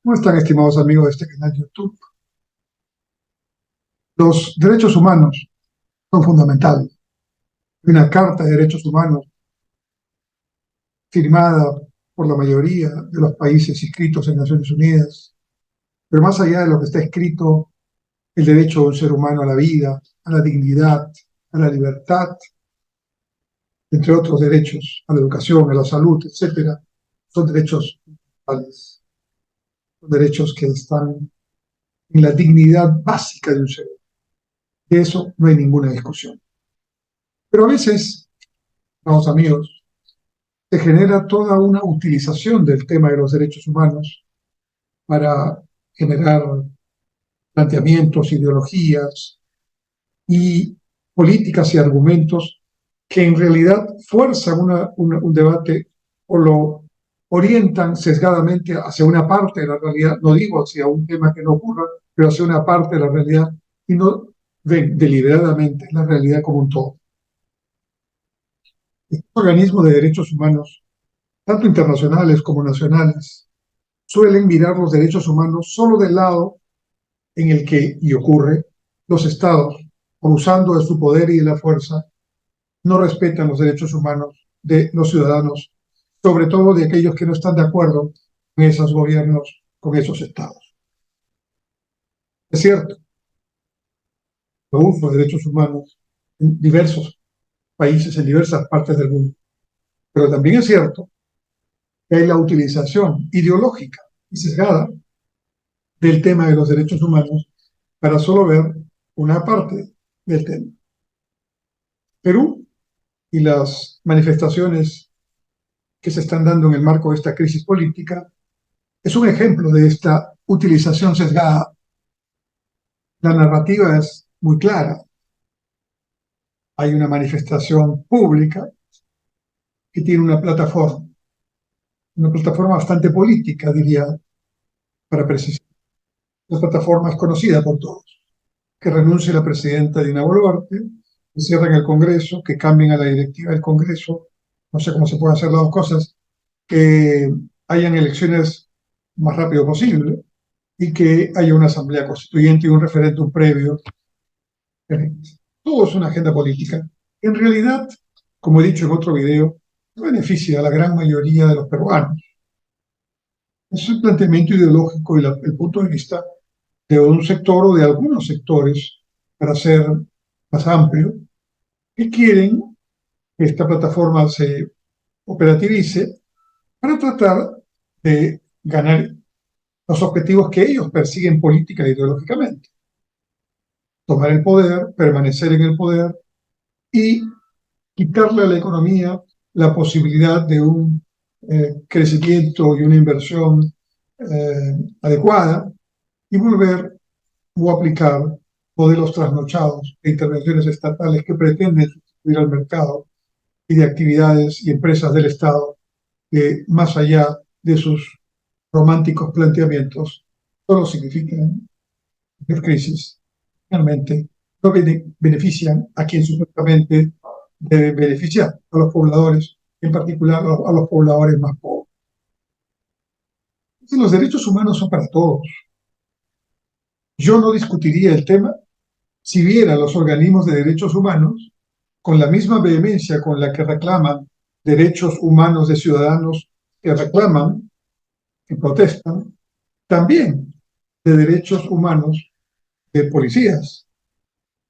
¿Cómo están, estimados amigos de este canal de YouTube? Los derechos humanos son fundamentales. Hay una Carta de Derechos Humanos firmada por la mayoría de los países inscritos en Naciones Unidas, pero más allá de lo que está escrito, el derecho de un ser humano a la vida, a la dignidad, a la libertad, entre otros derechos, a la educación, a la salud, etcétera, son derechos fundamentales, son derechos que están en la dignidad básica de un ser humano. De eso no hay ninguna discusión. Pero a veces, vamos amigos, se genera toda una utilización del tema de los derechos humanos para generar planteamientos, ideologías y políticas y argumentos que en realidad fuerzan un debate o lo orientan sesgadamente hacia una parte de la realidad, no digo hacia un tema que no ocurra, pero hacia una parte de la realidad y no ven deliberadamente la realidad como un todo. Estos organismos de derechos humanos, tanto internacionales como nacionales, suelen mirar los derechos humanos solo del lado en el que, y ocurre, los estados, abusando de su poder y de la fuerza, no respetan los derechos humanos de los ciudadanos, sobre todo de aquellos que no están de acuerdo con esos gobiernos, con esos estados. Es cierto, el uso de derechos humanos en diversos países, en diversas partes del mundo, pero también es cierto que hay la utilización ideológica y sesgada del tema de los derechos humanos para solo ver una parte del tema. Perú y las manifestaciones que se están dando en el marco de esta crisis política es un ejemplo de esta utilización sesgada. La narrativa es muy clara. Hay una manifestación pública que tiene una plataforma bastante política, diría, para precisar. La plataforma es conocida por todos. Que renuncie la presidenta Dina Boluarte, que cierren el Congreso, que cambien a la directiva del Congreso, no sé cómo se pueden hacer las dos cosas, que hayan elecciones más rápido posible y que haya una asamblea constituyente y un referéndum previo. Todo es una agenda política. En realidad, como he dicho en otro video, beneficia a la gran mayoría de los peruanos. Es el planteamiento ideológico y el punto de vista de un sector o de algunos sectores, para ser más amplio, que quieren que esta plataforma se operativice para tratar de ganar los objetivos que ellos persiguen política e ideológicamente. Tomar el poder, permanecer en el poder y quitarle a la economía la posibilidad de un crecimiento y una inversión adecuada y volver o aplicar modelos trasnochados de intervenciones estatales que pretenden sustituir al mercado y de actividades y empresas del Estado que, más allá de sus románticos planteamientos, solo significan crisis. Realmente no benefician a quien supuestamente debe beneficiar, a los pobladores, en particular a los pobladores más pobres. Entonces, los derechos humanos son para todos. Yo no discutiría el tema si viera los organismos de derechos humanos con la misma vehemencia con la que reclaman derechos humanos de ciudadanos que reclaman, que protestan, también de derechos humanos de policías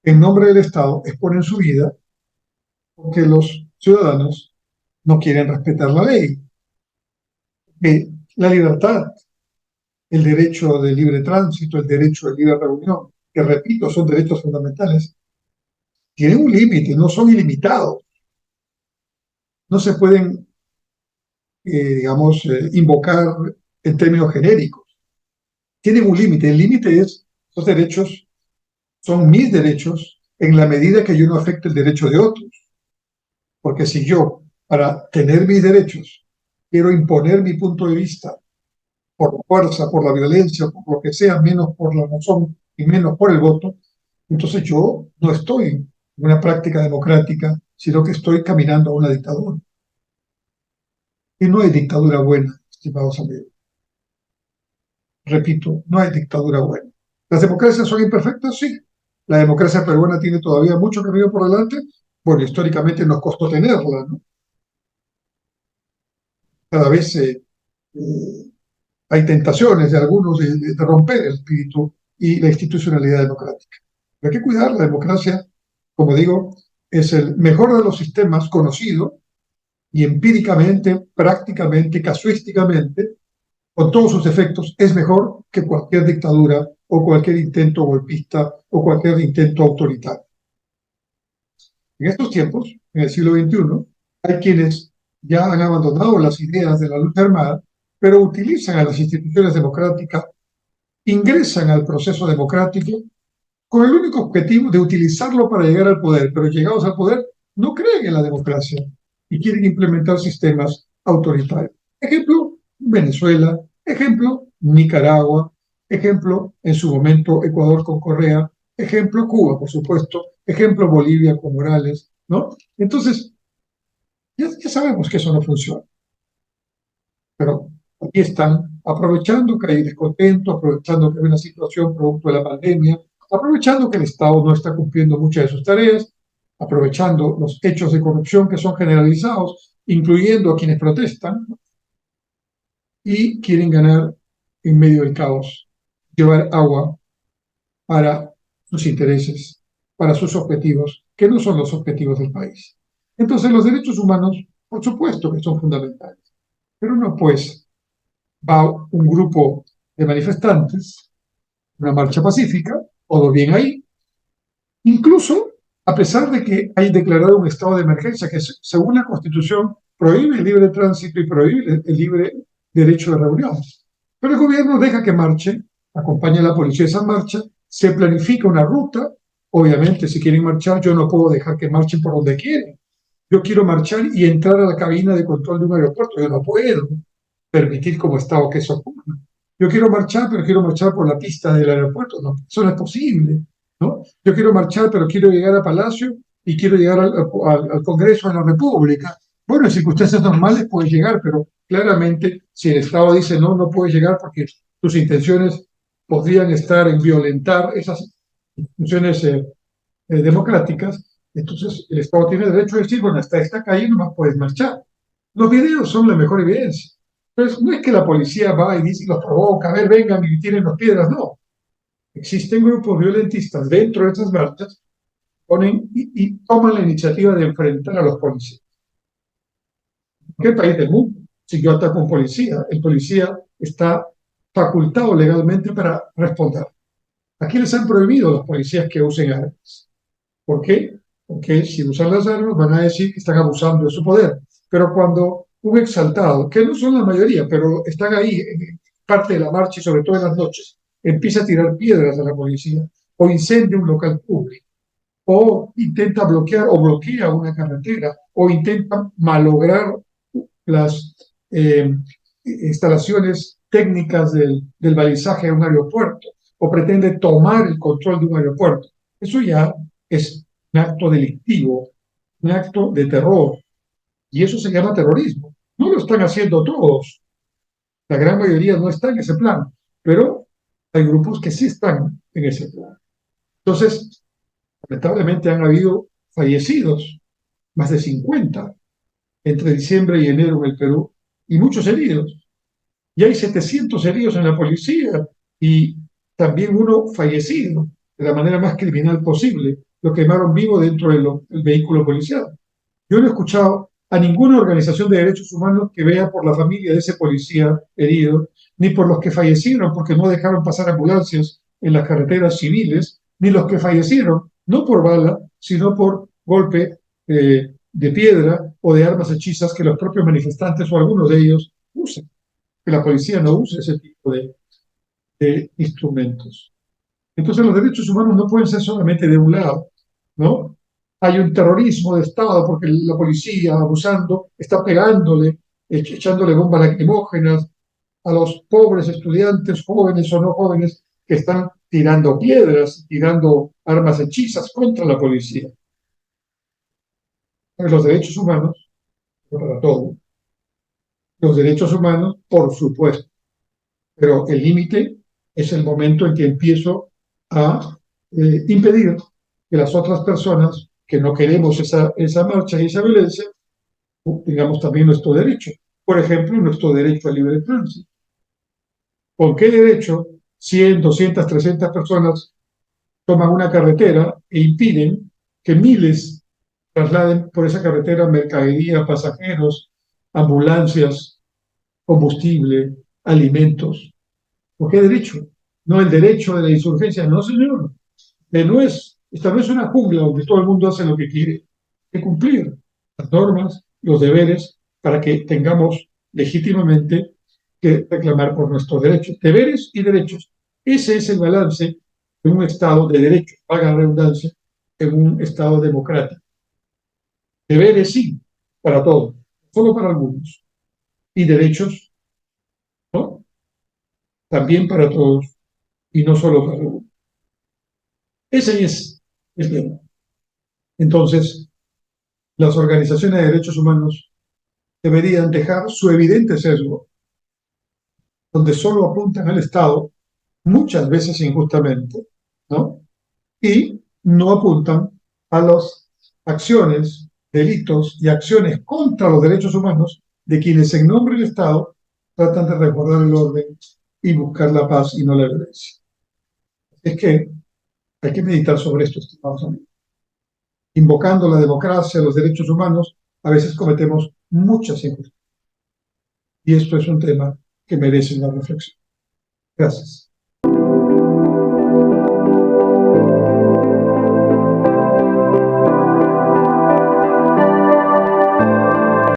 que en nombre del Estado exponen su vida porque los ciudadanos no quieren respetar la ley. La libertad, el derecho de libre tránsito, el derecho de libre reunión, que repito, son derechos fundamentales, tienen un límite, no son ilimitados. No se pueden, invocar en términos genéricos. Tienen un límite. El límite es, los derechos son mis derechos en la medida que yo no afecte el derecho de otros. Porque si yo, para tener mis derechos, quiero imponer mi punto de vista por la fuerza, por la violencia, por lo que sea, menos por la razón y menos por el voto, entonces yo no estoy en una práctica democrática, sino que estoy caminando a una dictadura. Y no hay dictadura buena, estimados amigos. repito, no hay dictadura buena. ¿Las democracias son imperfectas? Sí. La democracia peruana tiene todavía mucho camino por delante. Bueno, históricamente nos costó tenerla, ¿no? Cada vez eh, hay tentaciones de algunos de romper el espíritu y la institucionalidad democrática. Pero hay que cuidar la democracia, como digo, es el mejor de los sistemas conocido y empíricamente, prácticamente, casuísticamente, con todos sus efectos, es mejor que cualquier dictadura o cualquier intento golpista o cualquier intento autoritario. En estos tiempos, en el siglo XXI, hay quienes ya han abandonado las ideas de la lucha armada, pero utilizan a las instituciones democráticas, ingresan al proceso democrático con el único objetivo de utilizarlo para llegar al poder, pero llegados al poder no creen en la democracia y quieren implementar sistemas autoritarios. Ejemplo, Venezuela, ejemplo, Nicaragua, ejemplo, en su momento, Ecuador con Correa, ejemplo, Cuba, por supuesto, ejemplo, Bolivia con Morales, ¿no? Entonces, ya sabemos que eso no funciona, pero aquí están aprovechando que hay descontento, aprovechando que hay una situación producto de la pandemia, aprovechando que el Estado no está cumpliendo muchas de sus tareas, aprovechando los hechos de corrupción que son generalizados, incluyendo a quienes protestan, y quieren ganar en medio del caos, llevar agua para sus intereses, para sus objetivos, que no son los objetivos del país. Entonces, los derechos humanos, por supuesto que son fundamentales, pero no pues va un grupo de manifestantes, una marcha pacífica, todo bien ahí, incluso a pesar de que hay declarado un estado de emergencia que según la Constitución prohíbe el libre tránsito y prohíbe el libre derecho de reunión. Pero el gobierno deja que marche, acompaña a la policía a esa marcha, se planifica una ruta, obviamente si quieren marchar yo no puedo dejar que marchen por donde quieren. Yo quiero marchar y entrar a la cabina de control de un aeropuerto, yo no puedo permitir como Estado que eso ocurra. Yo quiero marchar, pero quiero marchar por la pista del aeropuerto. No, eso no es posible, ¿no? Yo quiero marchar, pero quiero llegar a Palacio y quiero llegar al Congreso de la República. Bueno, en circunstancias normales puedes llegar, pero claramente si el Estado dice no, no puedes llegar porque tus intenciones podrían estar en violentar esas instituciones democráticas, entonces el Estado tiene derecho a decir, bueno, hasta esta calle no más puedes marchar. Los videos son la mejor evidencia. Entonces, no es que la policía va y dice, los provoca, a ver, vengan y tiren las piedras, no. Existen grupos violentistas dentro de estas marchas ponen y toman la iniciativa de enfrentar a los policías. ¿Qué país del mundo? Si yo ataco a un policía, el policía está facultado legalmente para responder. Aquí les han prohibido a los policías que usen armas. ¿Por qué? Porque si usan las armas van a decir que están abusando de su poder. Pero cuando un exaltado, que no son la mayoría, pero están ahí en parte de la marcha y sobre todo en las noches, empieza a tirar piedras a la policía o incendia un local público o intenta bloquear o bloquea una carretera o intenta malograr las instalaciones técnicas del balizaje de un aeropuerto o pretende tomar el control de un aeropuerto. Eso ya es un acto delictivo, un acto de terror, y eso se llama terrorismo. No lo están haciendo todos, la gran mayoría no está en ese plan, pero hay grupos que sí están en ese plan. Entonces, lamentablemente han habido fallecidos, más de 50 entre diciembre y enero en el Perú, y muchos heridos. Y hay 700 heridos en la policía y también uno fallecido de la manera más criminal posible. Lo quemaron vivo dentro del vehículo policial. Yo no he escuchado a ninguna organización de derechos humanos que vea por la familia de ese policía herido, ni por los que fallecieron porque no dejaron pasar ambulancias en las carreteras civiles, ni los que fallecieron, no por bala, sino por golpe de piedra o de armas hechizas que los propios manifestantes o algunos de ellos usan. Que la policía no use ese tipo de instrumentos. Entonces los derechos humanos no pueden ser solamente de un lado, ¿no? Hay un terrorismo de Estado porque la policía, abusando, está pegándole, echándole bombas lacrimógenas a los pobres estudiantes, jóvenes o no jóvenes, que están tirando piedras, tirando armas hechizas contra la policía. Los derechos humanos, para todo, los derechos humanos, por supuesto, pero el límite es el momento en que empiezo a impedir que las otras personas que no queremos esa marcha y esa violencia, digamos también nuestro derecho. Por ejemplo, nuestro derecho al libre tránsito. ¿Con qué derecho 100, 200, 300 personas toman una carretera e impiden que miles trasladen por esa carretera mercadería, pasajeros, ambulancias, combustible, alimentos? ¿Por qué derecho? No el derecho de la insurgencia, no, señor. Esta no es una jungla donde todo el mundo hace lo que quiere. Hay que cumplir las normas, los deberes, para que tengamos legítimamente que reclamar por nuestros derechos. Deberes y derechos. Ese es el balance de un Estado de derecho, haga la redundancia, en un Estado democrático. Deberes sí, para todos, solo para algunos. Y derechos, ¿no? También para todos y no solo para algunos. Ese es el tema. Entonces, las organizaciones de derechos humanos deberían dejar su evidente sesgo, donde solo apuntan al Estado, muchas veces injustamente, ¿no? Y no apuntan a las acciones, delitos y acciones contra los derechos humanos de quienes en nombre del Estado tratan de resguardar el orden y buscar la paz y no la violencia. Es que hay que meditar sobre esto, estimados amigos. Invocando la democracia, los derechos humanos, a veces cometemos muchas injusticias. Y esto es un tema que merece una reflexión. Gracias.